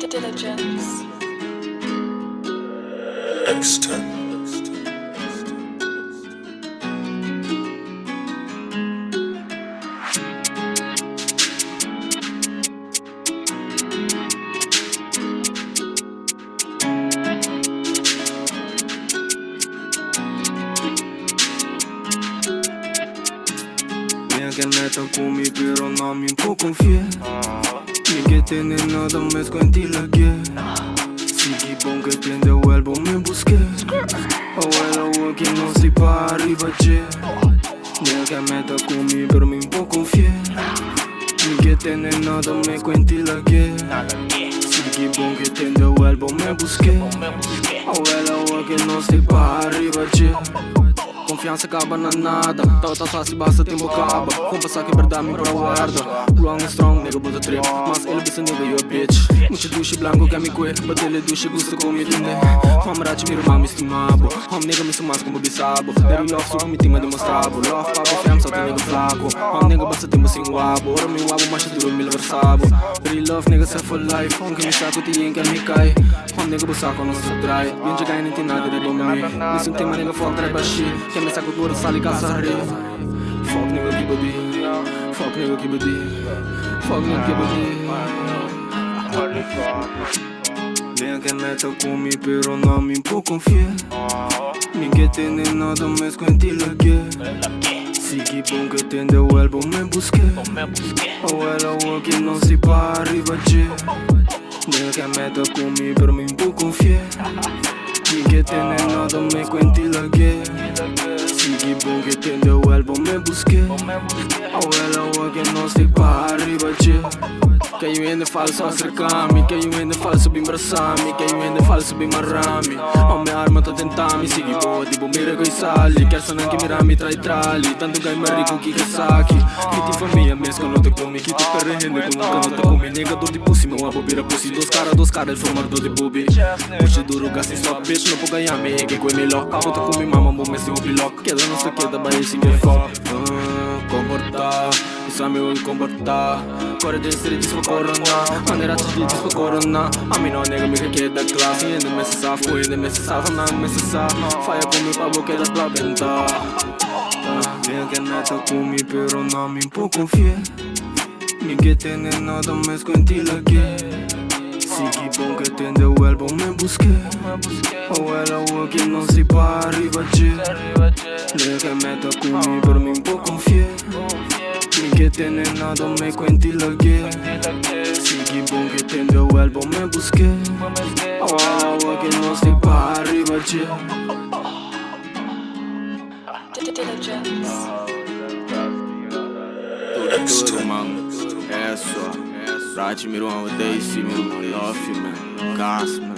Diligence. X10. Mia che neta con mi pero no mi può confiare. Mi che te ne nada me squenti la ghie. Sigi bon che tende o elbow me busque. O ela o che non si pa arriva c'è. Mia che meta con mi pero mi può confiare. Mi che te ne nada me squenti la ghie. Sigi bon che tende o elbow me busque. O ela o che non si pa arriva c'è. Confiança acaba na nada. Tá fácil, basta tempo acaba. Vou passar que verdade me pra guarda. Long and strong, nigga, bota trip. Mas ele pensa nigga, you a bitch. Mucha duche blanco que me cue. Batele duche, gusta com me tune. Mamarachi, miro mami, estimabo. Hom nigga, me sumas como bisabo. Dari love, suco, me tima demonstrabo. Love, pago, fam, só tem nigga flaco. Hom nigga, basta tempo sem wabo. Ora me wabo, mas duro, me versabo. Dari love, nigga, set for life. Hom que me saco, tien que me cai. Hom nigga, busaco, não se dry. Vem jogar e nem tem nada de bom me. Nesse tema, nigga, fuck, trai baixi. Que me saco duro, sali, caça, rei. Fuck nigga, keep a beat. Fuck nigga, keep a beat. Fuck nigga, keep a beat. Bien que neta con mi pero no me può confiare. Mi che te ne nada me squenti la ghie. Sigi bon che tende o elbow me busque. O ela o che non si pa arriva c'è. Bien que meta con mi pero me può confiare. Mi che te ne nada me squenti la ghie. Sigi bon che tende o elbow me busque. O ela o che non si pa arriva c'è. Caiu em falso acercar-me, caiu em falso bem abraçar-me, caiu em falso bem marrar-me. A minha arma tá tentando-me, sigue boa, tipo mira que sale. Quer saber que mirar-me trai trali, tanto gai marico que saque. Que te família mesmo que não te come, que te perrende com nunca não te come. Nega dor de pussy, meu abo vira pussy. Dos caras, ele formador de booby. Puxa duro, gasta em stop, bitch, não pode ganhar me, que com me lock. Conta com minha mama, vou me ser um piloco. Queda não se queda, vai esse que é foco. Comportar, isso é meu comportar. Corre de street, isso corona. Maneira de street, isso corona. A mim não nega me que da classe. Ainda me se safa, ainda me se safa, não me se safa. Faia comigo pra boca da pra ventar. Bien que neta com mi pero não me può confiare. Mi che te ne nada me squenti la ghie. Sigi bon che tende o elbow me busque. O ela o che non si pa arriva c'è. Bien que meta con mi pero me può confiare. Mi che te ne nada me squenti la ghie. Sigi bon che tende o elbow me busque. O ela o che non si pa arriva c'è. Diligence. Tudo, mano. É só. Rati, miro uma odeio, se miro, love, man. Gas, man.